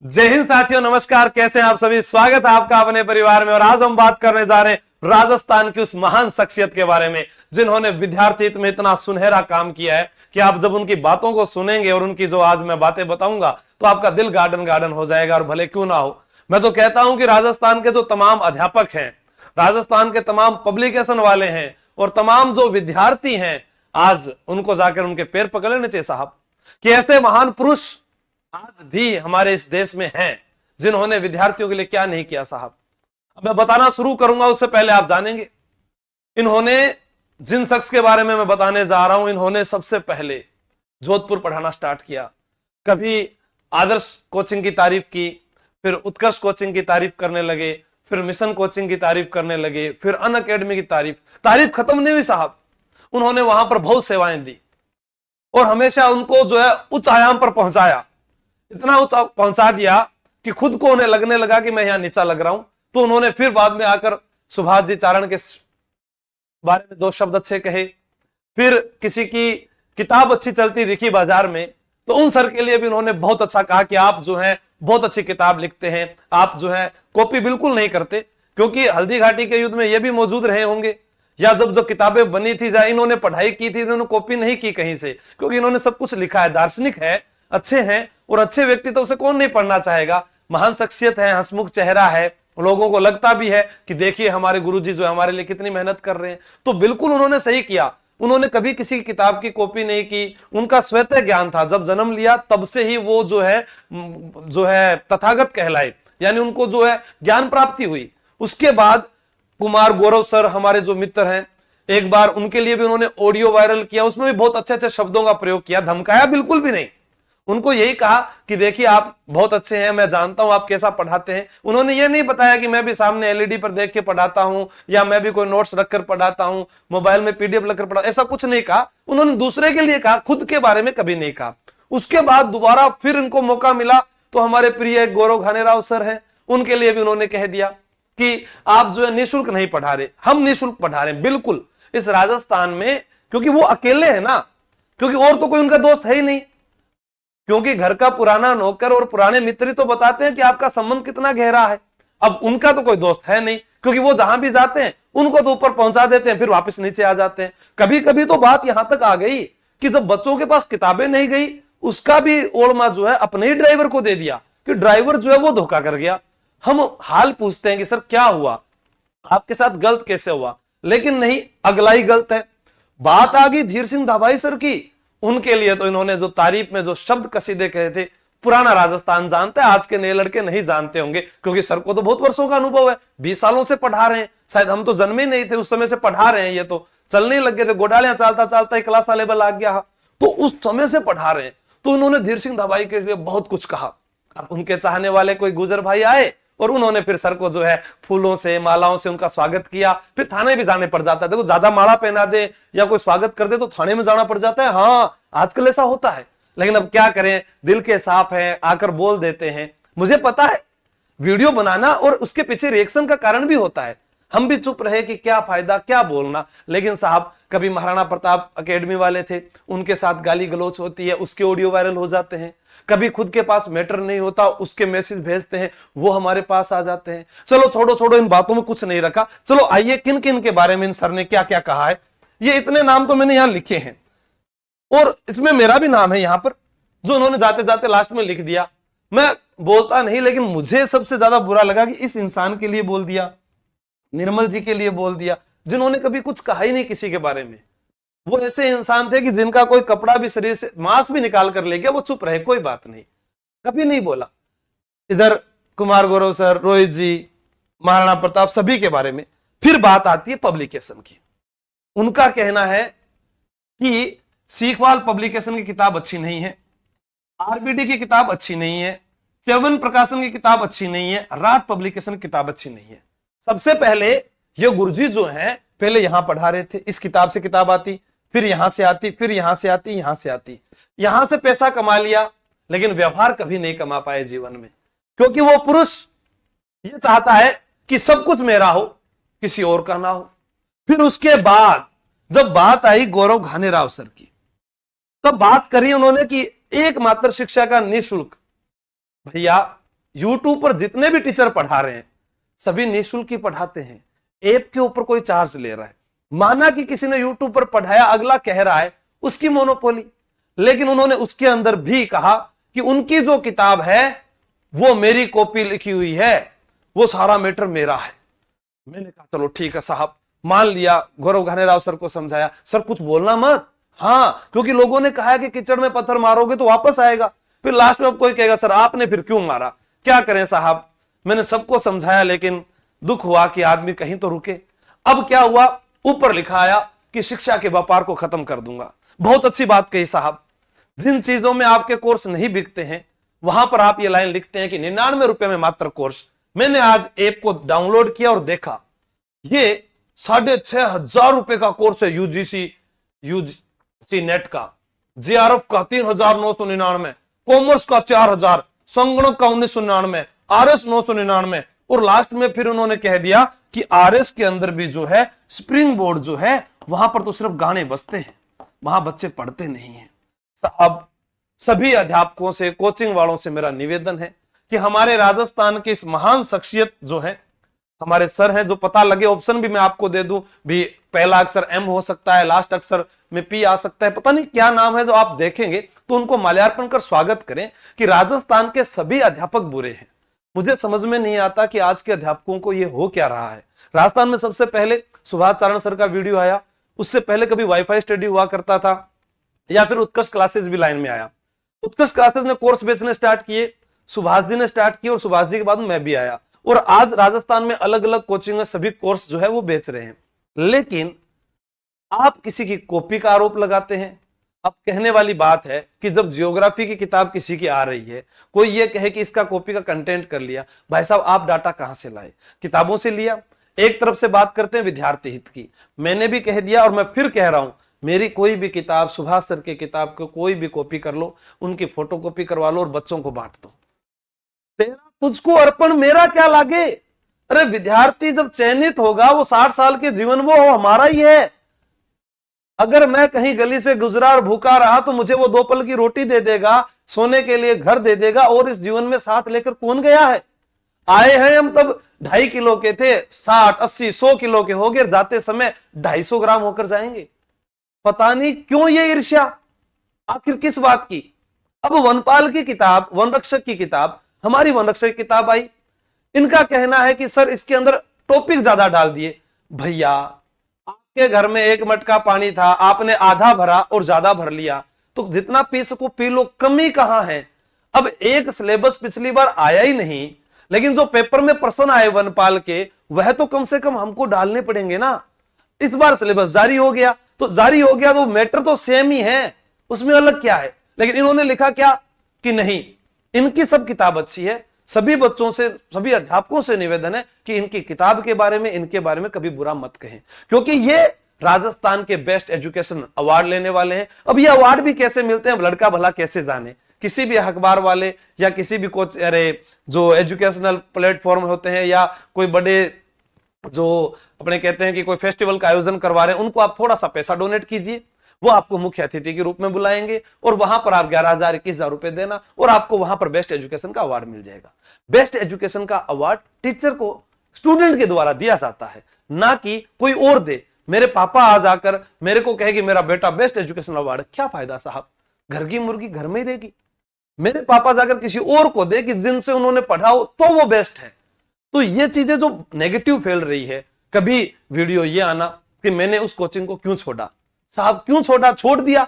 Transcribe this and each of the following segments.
जय हिंद साथियों, नमस्कार। कैसे हैं आप सभी? स्वागत है आपका अपने परिवार में। और आज हम बात करने जा रहे हैं राजस्थान की उस महान शख्सियत के बारे में जिन्होंने विद्यार्थी में इतना सुनहरा काम किया है कि आप जब उनकी बातों को सुनेंगे और उनकी जो आज मैं बातें बताऊंगा तो आपका दिल गार्डन गार्डन हो जाएगा। और भले क्यों ना हो, मैं तो कहता हूं कि राजस्थान के जो तमाम अध्यापक हैं, राजस्थान के तमाम पब्लिकेशन वाले हैं और तमाम जो विद्यार्थी हैं, आज उनको जाकर उनके पैर पकड़ लेने चाहिए साहब, कि ऐसे महान पुरुष आज भी हमारे इस देश में हैं जिन्होंने विद्यार्थियों के लिए क्या नहीं किया साहब। अब मैं बताना शुरू करूंगा, उससे पहले आप जानेंगे इन्होंने जिन शख्स के बारे में मैं बताने जा रहा हूं, इन्होंने सबसे पहले जोधपुर पढ़ाना स्टार्ट किया। कभी आदर्श कोचिंग की तारीफ की, फिर उत्कर्ष कोचिंग की तारीफ करने लगे, फिर मिशन कोचिंग की तारीफ करने लगे, फिर अन अकेडमी की तारीफ खत्म नहीं हुई साहब। उन्होंने वहां पर बहुत सेवाएं दी और हमेशा उनको जो है उच्च आयाम पर पहुंचाया, इतना ऊंचा पहुंचा दिया कि खुद को उन्हें लगने लगा कि मैं यहां नीचा लग रहा हूं। तो उन्होंने फिर बाद में आकर सुभाष जी चारण के बारे में दो शब्द अच्छे कहे। फिर किसी की किताब अच्छी चलती दिखी बाजार में तो उन सर के लिए भी उन्होंने बहुत अच्छा कहा कि आप जो है बहुत अच्छी किताब लिखते हैं, आप जो है कॉपी बिल्कुल नहीं करते। क्योंकि हल्दी घाटी के युद्ध में ये भी मौजूद रहे होंगे, या जब जो किताबें बनी थी, जहां इन्होंने पढ़ाई की थी, इन्होंने कॉपी नहीं की कहीं से, क्योंकि इन्होंने सब कुछ लिखा है, दार्शनिक है, अच्छे हैं। और अच्छे व्यक्ति तो उसे कौन नहीं पढ़ना चाहेगा। महान शख्सियत है, हंसमुख चेहरा है, लोगों को लगता भी है कि देखिए हमारे गुरुजी जो हमारे लिए कितनी मेहनत कर रहे हैं। तो बिल्कुल उन्होंने सही किया, उन्होंने कभी किसी किताब की कॉपी नहीं की। उनका स्वतः ज्ञान था, जब जन्म लिया तब से ही वो जो है तथागत कहलाए, यानी उनको जो है ज्ञान प्राप्ति हुई। उसके बाद कुमार गौरव सर हमारे जो मित्र हैं, एक बार उनके लिए भी उन्होंने ऑडियो वायरल किया, उसमें भी बहुत अच्छे अच्छे शब्दों का प्रयोग किया। धमकाया बिल्कुल भी नहीं, उनको यही कहा कि देखिए आप बहुत अच्छे हैं, मैं जानता हूं आप कैसा पढ़ाते हैं। उन्होंने ये नहीं बताया कि मैं भी सामने एलईडी पर देख के पढ़ाता हूं, या मैं भी कोई नोट्स रखकर पढ़ाता हूं, मोबाइल में पीडीएफ लगकर पढ़ा, ऐसा कुछ नहीं कहा। उन्होंने दूसरे के लिए कहा, खुद के बारे में कभी नहीं कहा। उसके बाद दोबारा फिर इनको मौका मिला तो हमारे प्रिय गौरव घानेराव सर हैं, उनके लिए भी उन्होंने कह दिया कि आप जो है निःशुल्क नहीं पढ़ा रहे, हम निःशुल्क पढ़ा रहे हैं बिल्कुल इस राजस्थान में। क्योंकि वो अकेले है ना, क्योंकि और तो कोई उनका दोस्त है ही नहीं। क्योंकि घर का पुराना नौकर और पुराने मित्र तो बताते हैं कि आपका संबंध कितना गहरा है। अब उनका तो कोई दोस्त है नहीं, क्योंकि वो जहां भी जाते हैं उनको तो ऊपर पहुंचा देते हैं, फिर वापस नीचे आ जाते हैं। कभी कभी तो बात यहां तक आ गई कि जब बच्चों के पास किताबें नहीं गई, उसका भी ओरमा जो है अपने ही ड्राइवर को दे दिया कि ड्राइवर जो है वो धोखा कर गया। हम हाल पूछते हैं कि सर क्या हुआ, आपके साथ गलत कैसे हुआ, लेकिन नहीं, अगला ही गलत है। बात आ गई धीर सिंह धाबाई सर की, उनके लिए तो इन्होंने जो तारीफ में जो शब्द कसीदे कहे थे, पुराना राजस्थान जानता है, आज के नए लड़के नहीं जानते होंगे, क्योंकि सर को तो बहुत वर्षों का अनुभव है, 20 सालों से पढ़ा रहे हैं। शायद हम तो जन्मे नहीं थे उस समय से पढ़ा रहे हैं, ये तो चलने लग गए थे, गोडालियां चालता चालता ही क्लास लेवल आ गया, तो उस समय से पढ़ा रहे हैं। तो उन्होंने धीर सिंह धाबाई के लिए बहुत कुछ कहा। अब उनके चाहने वाले कोई गुजर भाई आए और उन्होंने फिर सर को जो है फूलों से मालाओं से उनका स्वागत किया। फिर थाने भी जाने पड़ जाता है, देखो ज्यादा माला पहना दे या कोई स्वागत कर दे तो थाने में जाना पड़ जाता है। हाँ, आजकल ऐसा होता है, लेकिन अब क्या करें, दिल के साफ हैं, आकर बोल देते हैं। मुझे पता है वीडियो बनाना और उसके पीछे रिएक्शन का कारण भी होता है, हम भी चुप रहे कि क्या फायदा, क्या बोलना। लेकिन साहब, कभी महाराणा प्रताप अकेडमी वाले थे, उनके साथ गाली गलौच होती है, उसके ऑडियो वायरल हो जाते हैं। कभी खुद के पास मैटर नहीं होता, उसके मैसेज भेजते हैं, वो हमारे पास आ जाते हैं। चलो छोड़ो, इन बातों में कुछ नहीं रखा। चलो आइए किन किन के बारे में इन सर ने क्या क्या कहा है। ये इतने नाम तो मैंने यहां लिखे हैं और इसमें मेरा भी नाम है यहां पर, जो उन्होंने जाते जाते लास्ट में लिख दिया। मैं बोलता नहीं, लेकिन मुझे सबसे ज्यादा बुरा लगा कि इस इंसान के लिए बोल दिया, निर्मल जी के लिए बोल दिया, जिन्होंने कभी कुछ कहा ही नहीं किसी के बारे में। वो ऐसे इंसान थे कि जिनका कोई कपड़ा भी शरीर से, मांस भी निकाल कर ले गया, वो चुप रहे, कोई बात नहीं, कभी नहीं बोला। इधर कुमार गौरव सर, रोहित जी, महाराणा प्रताप, सभी के बारे में। फिर बात आती है पब्लिकेशन की। उनका कहना है कि सीखवाल पब्लिकेशन की किताब अच्छी नहीं है, आरबीडी की किताब अच्छी नहीं है, च्यवन प्रकाशन की किताब अच्छी नहीं है, राट पब्लिकेशन की किताब अच्छी नहीं है। सबसे पहले ये गुरुजी जो है पहले यहां पढ़ा रहे थे, इस किताब से किताब आती, फिर यहां से आती, फिर यहां से आती, यहां से आती। यहां से पैसा कमा लिया, लेकिन व्यवहार कभी नहीं कमा पाए जीवन में, क्योंकि वो पुरुष ये चाहता है कि सब कुछ मेरा हो, किसी और का ना हो। फिर उसके बाद जब बात आई गौरव घानेराव सर की, तब बात करी उन्होंने कि एकमात्र शिक्षा का निःशुल्क। भैया यूट्यूब पर जितने भी टीचर पढ़ा रहे हैं सभी निःशुल्क ही पढ़ाते हैं, ऐप के ऊपर कोई चार्ज ले रहा है। माना कि किसी ने यूट्यूब पर पढ़ाया, अगला कह रहा है उसकी मोनोपोली, लेकिन उन्होंने उसके अंदर भी कहा कि उनकी जो किताब है वो मेरी कॉपी लिखी हुई है, वो सारा मैटर मेरा है। मैंने कहा चलो ठीक है साहब, मान लिया। गौरव घानेराव सर को समझाया, सर कुछ बोलना मत, हाँ, क्योंकि लोगों ने कहा कि कीचड़ में पत्थर मारोगे तो वापस आएगा। फिर लास्ट में अब कोई कहेगा सर आपने फिर क्यों मारा, क्या करें साहब। मैंने सबको समझाया, लेकिन दुख हुआ कि आदमी कहीं तो रुके। अब क्या हुआ, ऊपर लिखा आया कि शिक्षा के व्यापार को खत्म कर दूंगा। बहुत अच्छी बात कही साहब, जिन चीजों में आपके कोर्स नहीं बिकते हैं वहां पर आप ये लाइन लिखते हैं कि 99 रुपए में मात्र कोर्स। मैंने आज ऐप को डाउनलोड किया और देखा, ये 6,500 रुपए का कोर्स है। यूजीसी नेट का, जेआरएफ का 3,999, कॉमर्स का 4,000, संगणक का 1,999, आरएस 999, और लास्ट में फिर उन्होंने कह दिया कि आरएस के अंदर भी जो है स्प्रिंग बोर्ड जो है वहां पर तो सिर्फ गाने बजते हैं, वहां बच्चे पढ़ते नहीं हैं। अब सभी अध्यापकों से, कोचिंग वालों से मेरा निवेदन है कि हमारे राजस्थान के इस महान शख्सियत जो है, हमारे सर हैं, जो पता लगे ऑप्शन भी मैं आपको दे दूं, भी पहला अक्षर एम हो सकता है, लास्ट अक्षर में पी आ सकता है, पता नहीं क्या नाम है, जो आप देखेंगे तो उनको माल्यार्पण कर स्वागत करें कि राजस्थान के सभी अध्यापक बुरे हैं। मुझे समझ में नहीं आता कि आज के अध्यापकों को ये हो क्या रहा है। राजस्थान में सबसे पहले सुभाष चारण सर का वीडियो आया, उससे पहले कभी वाईफाई स्टडी हुआ करता था, या फिर उत्कर्ष क्लासेस भी लाइन में आया। उत्कर्ष क्लासेस ने कोर्स बेचने स्टार्ट किए, सुभाष जी ने स्टार्ट किए, और सुभाष जी के बाद मैं भी आया, और आज राजस्थान में अलग अलग कोचिंग में सभी कोर्स जो है वो बेच रहे हैं। लेकिन आप किसी की कॉपी का आरोप लगाते हैं। अब कहने वाली बात है कि जब जियोग्राफी की किताब किसी की आ रही है, कोई ये कहे कि इसका कॉपी का कंटेंट कर लिया, भाई साहब आप डाटा कहां से लाए, किताबों से लिया। एक तरफ से बात करते हैं विद्यार्थी हित की, मैंने भी कह दिया और मैं फिर कह रहा हूं, मेरी कोई भी किताब, सुभाष सर की किताब को कोई भी कॉपी कर लो, उनकी फोटो कॉपी करवा लो और बच्चों को बांट दो। तेरा तुझको अर्पण मेरा क्या लागे। अरे विद्यार्थी जब चयनित होगा वो 60 साल के जीवन वो हमारा ही है। अगर मैं कहीं गली से गुजरा और भूखा रहा तो मुझे वो 2 पल की रोटी दे देगा, सोने के लिए घर दे देगा, और इस जीवन में साथ लेकर कौन गया है। आए हैं हम तब 2.5 किलो के थे, 60, 80, 100 किलो के हो गए, जाते समय 250 ग्राम होकर जाएंगे। पता नहीं क्यों ये ईर्ष्या, आखिर किस बात की। अब वनपाल की किताब, वन रक्षक की किताब, हमारी वन रक्षक की किताब आई, इनका कहना है कि सर इसके अंदर टॉपिक ज्यादा डाल दिए। भैया आपके घर में 1 मटका पानी था, आपने आधा भरा और ज्यादा भर लिया, तो जितना पी सको पी लो, कमी कहां है। अब एक सिलेबस पिछली बार आया ही नहीं, लेकिन जो पेपर में प्रश्न आए वनपाल के, वह तो कम से कम हमको डालने पड़ेंगे ना। इस बार सिलेबस जारी हो गया तो मैटर तो सेम ही है, उसमें अलग क्या है। लेकिन इन्होंने लिखा क्या कि नहीं, इनकी सब किताब अच्छी है। सभी बच्चों से, सभी अध्यापकों से निवेदन है कि इनकी किताब के बारे में, इनके बारे में कभी बुरा मत कहें, क्योंकि ये राजस्थान के बेस्ट एजुकेशन अवार्ड लेने वाले हैं। अब ये अवार्ड भी कैसे मिलते हैं, लड़का भला कैसे जाने। किसी भी अखबार वाले या किसी भी कोच, अरे जो एजुकेशनल प्लेटफॉर्म होते हैं, या कोई बड़े जो अपने कहते हैं कि कोई फेस्टिवल का आयोजन करवा रहे हैं, उनको आप थोड़ा सा पैसा डोनेट कीजिए, वो आपको मुख्य अतिथि के रूप में बुलाएंगे, और वहां पर आप 11,000, 21,000 रुपए देना, और आपको वहां पर बेस्ट एजुकेशन का अवार्ड मिल जाएगा। बेस्ट एजुकेशन का अवार्ड टीचर को, स्टूडेंट के द्वारा दिया जाता है, ना कि कोई और दे। मेरे पापा आज आकर मेरे को कहे कि मेरा बेटा बेस्ट एजुकेशन अवार्ड, क्या फायदा साहब, घर की मुर्गी घर में ही रहेगी। मेरे पापा जाकर किसी और को दे कि जिनसे उन्होंने पढ़ा हो तो वो बेस्ट है। तो ये चीजें जो नेगेटिव फैल रही है, कभी वीडियो ये आना कि मैंने उस कोचिंग को क्यों छोड़ा। साहब क्यों छोड़ा, छोड़ दिया,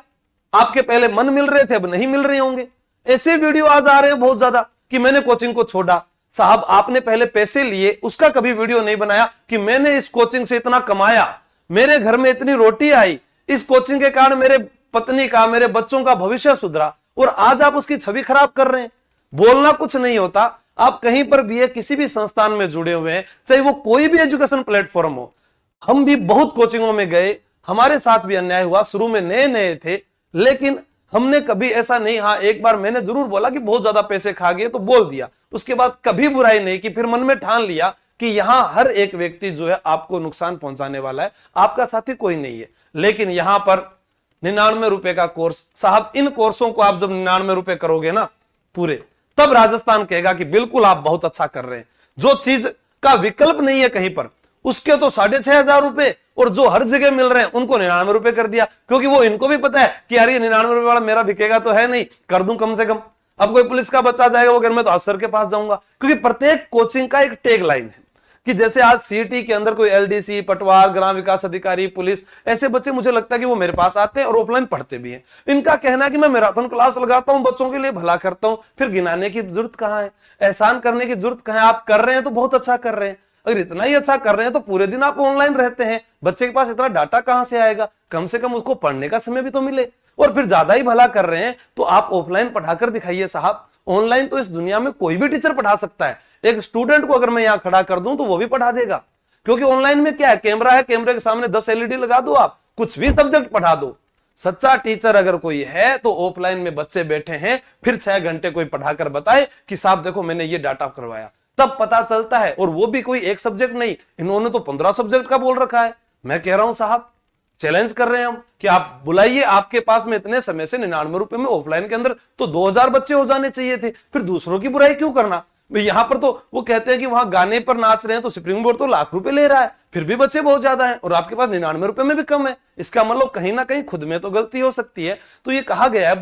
आपके पहले मन मिल रहे थे, अब नहीं मिल रहे होंगे। ऐसे वीडियो आज आ रहे हैं बहुत ज्यादा कि मैंने कोचिंग को छोड़ा। साहब आपने पहले पैसे लिए, उसका कभी वीडियो नहीं बनाया कि मैंने इस कोचिंग से इतना कमाया, मेरे घर में इतनी रोटी आई, इस कोचिंग के कारण मेरे पत्नी का, मेरे बच्चों का भविष्य सुधरा, और आज आप उसकी छवि खराब कर रहे हैं। बोलना कुछ नहीं होता, आप कहीं पर भी है, किसी भी संस्थान में जुड़े हुए हैं, चाहे वो कोई भी एजुकेशन प्लेटफॉर्म हो। हम भी बहुत कोचिंगों में गए, हमारे साथ भी अन्याय हुआ, शुरू में नए नए थे, लेकिन हमने कभी ऐसा नहीं, हाँ एक बार मैंने जरूर बोला कि बहुत ज्यादा पैसे खा गए तो बोल दिया, उसके बाद कभी बुराई नहीं की। फिर मन में ठान लिया कि यहां हर एक व्यक्ति जो है आपको नुकसान पहुंचाने वाला है, आपका साथी कोई नहीं है। लेकिन यहां पर 99 रुपए का कोर्स, साहब इन कोर्सों को आप जब 99 रुपए करोगे ना पूरे, तब राजस्थान कहेगा कि बिल्कुल आप बहुत अच्छा कर रहे हैं। जो चीज का विकल्प नहीं है कहीं पर, उसके तो 6,500 रुपए, और जो हर जगह मिल रहे हैं उनको 99 रुपए कर दिया, क्योंकि वो इनको भी पता है कि यार ये 99 रुपए वाला मेरा बिकेगा तो है नहीं, कर दूं कम से कम। अब कोई पुलिस का बच्चा जाएगा वो घर में तो अफसर के पास जाऊंगा, क्योंकि प्रत्येक कोचिंग का एक टैग लाइन है कि जैसे आज सीईटी के अंदर कोई एलडीसी, पटवार, ग्राम विकास अधिकारी, पुलिस, ऐसे बच्चे मुझे लगता है कि वो मेरे पास आते हैं और ऑफलाइन पढ़ते भी हैं। इनका कहना है कि मैं मैराथन क्लास लगाता हूं, बच्चों के लिए भला करता हूं, फिर गिनाने की जरूरत कहां है, एहसान करने की जरूरत कहां है। आप कर रहे हैं तो बहुत अच्छा कर रहे हैं, अगर इतना ही अच्छा कर रहे हैं तो पूरे दिन आप ऑनलाइन रहते हैं, बच्चे के पास इतना डाटा कहां से आएगा, कम से कम उसको पढ़ने का समय भी तो मिले। और फिर ज्यादा ही भला कर रहे हैं तो आप ऑफलाइन पढ़ाकर दिखाइए साहब। ऑनलाइन तो इस दुनिया में कोई भी टीचर पढ़ा सकता है, एक स्टूडेंट को अगर मैं यहां खड़ा कर दूं तो वो भी पढ़ा देगा, क्योंकि ऑनलाइन में क्या है, कैमरा है, कैमरे के सामने 10 एलईडी लगा दो, आप कुछ भी सब्जेक्ट पढ़ा दो। सच्चा टीचर अगर कोई है तो ऑफलाइन में बच्चे बैठे हैं, फिर 6 घंटे कोई पढ़ाकर बताए कि साहब देखो मैंने ये डाटा करवाया, तब पता चलता है। और वो भी कोई एक सब्जेक्ट नहीं, इन्होंने तो 15 सब्जेक्ट का बोल रखा है। मैं कह रहा हूं साहब, चैलेंज कर रहे हैं हम कि आप बुलाइए, आपके पास में इतने समय से 99 रुपए में ऑफलाइन के अंदर तो 2000 बच्चे हो जाने चाहिए थे, फिर दूसरों की बुराई क्यों करना। यहां पर तो वो कहते हैं कि वहां गाने पर नाच रहे हैं तो सुप्रीम कोर्ट तो लाख रुपए ले रहा है, फिर भी बच्चे बहुत ज्यादा हैं और आपके पास 99 रुपए में भी कम है। इसका मतलब कहीं ना कहीं खुद में तो गलती हो सकती है। तो ये कहा गया है,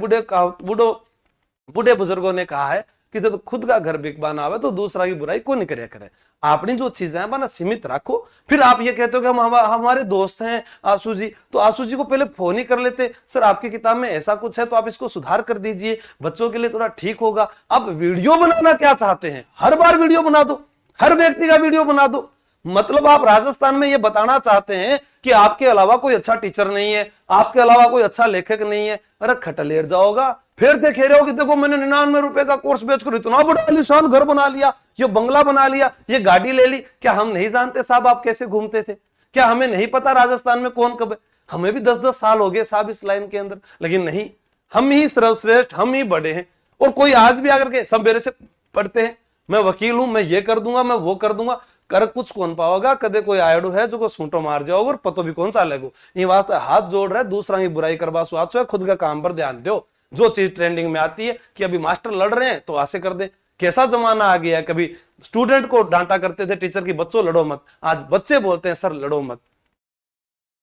बूढ़े बुजुर्गों ने कहा है कि जब खुद का घर बिकवाना आवे तो दूसरा की बुराई कौन करे करे। आपने जो चीजें हैं बना सीमित रखो। फिर आप ये कहते हो कि हमारे दोस्त हैं आंसू जी, तो आंसू जी को पहले फोन ही कर लेते, सर आपकी किताब में ऐसा कुछ है तो आप इसको सुधार कर दीजिए, बच्चों के लिए थोड़ा ठीक होगा। अब वीडियो बनाना क्या चाहते हैं, हर बार वीडियो बना दो, हर व्यक्ति का वीडियो बना दो। मतलब आप राजस्थान में ये बताना चाहते हैं कि आपके अलावा कोई अच्छा टीचर नहीं है, आपके अलावा कोई अच्छा लेखक नहीं है। अरे खटलेर जाओगा, फिर देखे रहे हो कि देखो मैंने 99 रुपए का कोर्स बेचकर इतना बड़ा आलीशान घर बना लिया, ये बंगला बना लिया, ये गाड़ी ले ली। क्या हम नहीं जानते साहब आप कैसे घूमते थे? क्या हमें नहीं पता राजस्थान में कौन कब है? हमें भी 10-10 साल हो गए साहब इस लाइन के अंदर, लेकिन नहीं, हम ही सर्वश्रेष्ठ, हम ही बड़े हैं। और कोई आज भी आकर के सब मेरे से पढ़ते हैं, मैं वकील हूं, मैं ये कर दूंगा, मैं वो कर दूंगा, कर कुछ कौन पाओगा। कदे कोई आयडू है जो को सूटो मार जाओगे और पतो भी कौन सा लगो। ये वास्ते हाथ जोड़ रहा है, दूसरा की बुराई करवा स्वाद, खुद का काम पर ध्यान दो। जो चीज ट्रेंडिंग में आती है कि अभी मास्टर लड़ रहे हैं तो ऐसे कर दे। कैसा जमाना आ गया है, कभी स्टूडेंट को डांटा करते थे टीचर की बच्चों लड़ो मत, आज बच्चे बोलते हैं सर लड़ो मत।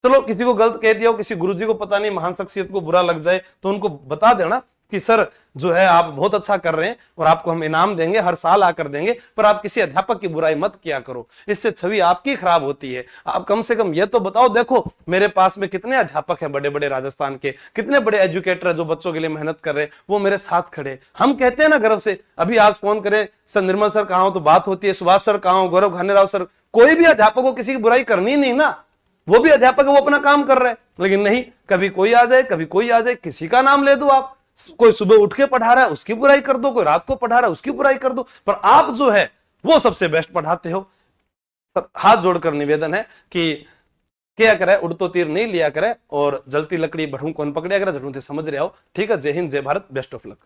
चलो किसी को गलत कह दिया हो, किसी गुरुजी को पता नहीं महान शख्सियत को बुरा लग जाए तो उनको बता देना कि सर जो है आप बहुत अच्छा कर रहे हैं और आपको हम इनाम देंगे, हर साल आकर देंगे, पर आप किसी अध्यापक की बुराई मत किया करो, इससे छवि आपकी खराब होती है। आप कम से कम ये तो बताओ, देखो मेरे पास में कितने अध्यापक हैं बड़े बड़े राजस्थान के, कितने बड़े एजुकेटर है जो बच्चों के लिए मेहनत कर रहे हैं, वो मेरे साथ खड़े। हम कहते हैं ना गर्व से, अभी आज फोन करें सर निर्मल सर कहाँ हो तो बात होती है, सुभाष सर कहाँ हो, गौरव खानेराव सर, कोई भी अध्यापक को किसी की बुराई करनी नहीं ना, वो भी अध्यापक है, वो अपना काम कर रहे हैं। लेकिन नहीं, कभी कोई आ जाए, कभी कोई आ जाए, किसी का नाम ले दो आप। कोई सुबह उठ के पढ़ा रहा है उसकी बुराई कर दो, कोई रात को पढ़ा रहा है उसकी बुराई कर दो, पर आप जो है वो सबसे बेस्ट पढ़ाते हो। सर हाथ जोड़कर निवेदन है कि क्या करे, उड़तो तीर नहीं लिया करे और जलती लकड़ी बढ़ू कौन पकड़िया करे, जरूर समझ रहे हो। ठीक है, जय हिंद, जय भारत, बेस्ट ऑफ लक।